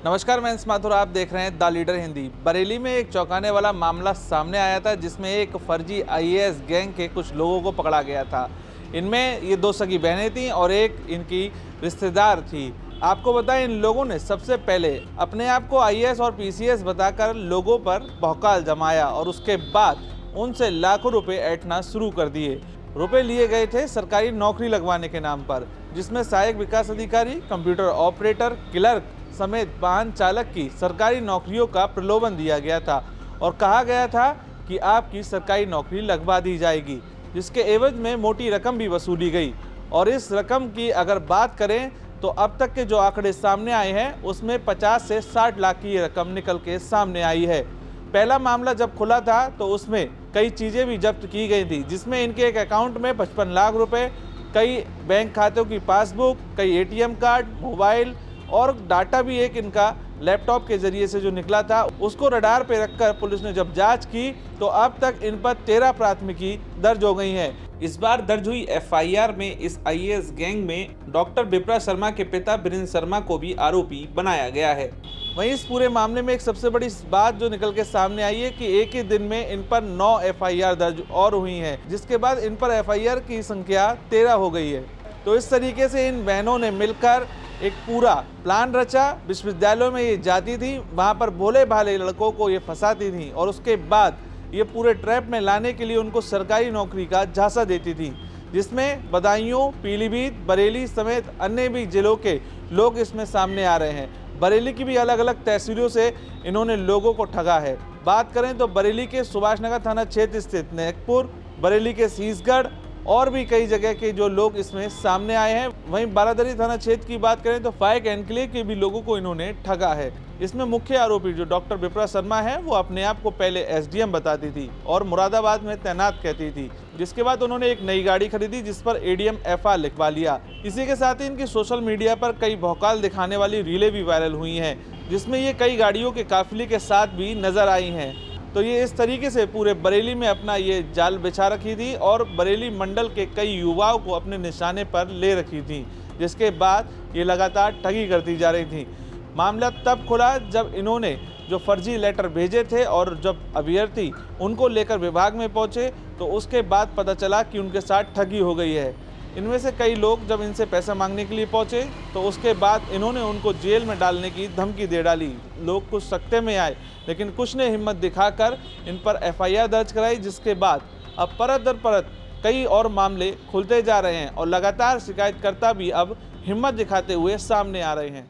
नमस्कार, मैं इंस माथुर, आप देख रहे हैं द लीडर हिंदी। बरेली में एक चौंकाने वाला मामला सामने आया था जिसमें एक फर्जी आईएएस गैंग के कुछ लोगों को पकड़ा गया था। इनमें ये दो सगी बहनें थीं और एक इनकी रिश्तेदार थी। आपको बताएं, इन लोगों ने सबसे पहले अपने आप को आईएएस और पीसीएस बताकर लोगों पर भौकाल जमाया और उसके बाद उनसे लाखों रुपए ऐंठना शुरू कर दिए। रुपए लिए गए थे सरकारी नौकरी लगवाने के नाम पर, जिसमें सहायक विकास अधिकारी, कंप्यूटर ऑपरेटर, क्लर्क समेत वाहन चालक की सरकारी नौकरियों का प्रलोभन दिया गया था और कहा गया था कि आपकी सरकारी नौकरी लगवा दी जाएगी, जिसके एवज में मोटी रकम भी वसूली गई। और इस रकम की अगर बात करें तो अब तक के जो आंकड़े सामने आए हैं उसमें 50 से 60 लाख की ये रकम निकल के सामने आई है। पहला मामला जब खुला था तो उसमें कई चीज़ें भी जब्त की गई थी, जिसमें इनके एक अकाउंट में 55 लाख रुपए, कई बैंक खातों की पासबुक, कई एटीएम कार्ड, मोबाइल और डाटा भी एक इनका लैपटॉप के जरिए से जो निकला था, उसको रडार पे रखकर पुलिस ने जब जांच की तो अब तक इन पर 13 प्राथमिकी दर्ज हो गई हैं। इस बार दर्ज हुई एफआईआर में इस आईएएस गैंग में डॉक्टर विप्रा शर्मा के पिता वीरेंद्र शर्मा को भी आरोपी बनाया गया है। वहीं इस पूरे मामले में एक सबसे बड़ी बात जो निकल के सामने आई है कि एक ही दिन में इन पर 9 एफआईआर दर्ज और हुई हैं, जिसके बाद इन पर एफआईआर की संख्या 13 हो गई है। तो इस तरीके से इन बहनों ने मिलकर एक पूरा प्लान रचा। विश्वविद्यालयों में ये जाती थी, वहाँ पर भोले भाले लड़कों को ये फंसाती थी और उसके बाद ये पूरे ट्रैप में लाने के लिए उनको सरकारी नौकरी का झांसा देती थी, जिसमें बदायूं, पीलीभीत, बरेली समेत अन्य भी जिलों के लोग इसमें सामने आ रहे हैं। बरेली की भी अलग अलग तहसीलों से इन्होंने लोगों को ठगा है। बात करें तो बरेली के सुभाष नगर थाना क्षेत्र स्थित नेकपुर, बरेली के शीशगढ़ और भी कई जगह के जो लोग इसमें सामने आए हैं। वहीं बारादरी थाना क्षेत्र की बात करें तो फाइक एनक्लेव के भी लोगों को इन्होंने ठगा है। इसमें मुख्य आरोपी जो डॉक्टर विप्रा शर्मा है, वो अपने आप को पहले एसडीएम बताती थी और मुरादाबाद में तैनात कहती थी, जिसके बाद उन्होंने एक नई गाड़ी खरीदी जिस पर एडीएम एफआर लिखवा लिया। इसी के साथ ही इनकी सोशल मीडिया पर कई भौकाल दिखाने वाली रीलें भी वायरल हुई हैं, जिसमें ये कई गाड़ियों के काफिले के साथ भी नजर आई हैं। तो ये इस तरीके से पूरे बरेली में अपना ये जाल बिछा रखी थी और बरेली मंडल के कई युवाओं को अपने निशाने पर ले रखी थी, जिसके बाद ये लगातार ठगी करती जा रही थी। मामला तब खुला जब इन्होंने जो फर्जी लेटर भेजे थे और जब अभ्यर्थी उनको लेकर विभाग में पहुंचे तो उसके बाद पता चला कि उनके साथ ठगी हो गई है। इनमें से कई लोग जब इनसे पैसा मांगने के लिए पहुंचे तो उसके बाद इन्होंने उनको जेल में डालने की धमकी दे डाली। लोग कुछ सख्ते में आए, लेकिन कुछ ने हिम्मत दिखाकर इन पर एफआईआर दर्ज कराई, जिसके बाद अब परत दर परत कई और मामले खुलते जा रहे हैं और लगातार शिकायतकर्ता भी अब हिम्मत दिखाते हुए सामने आ रहे हैं।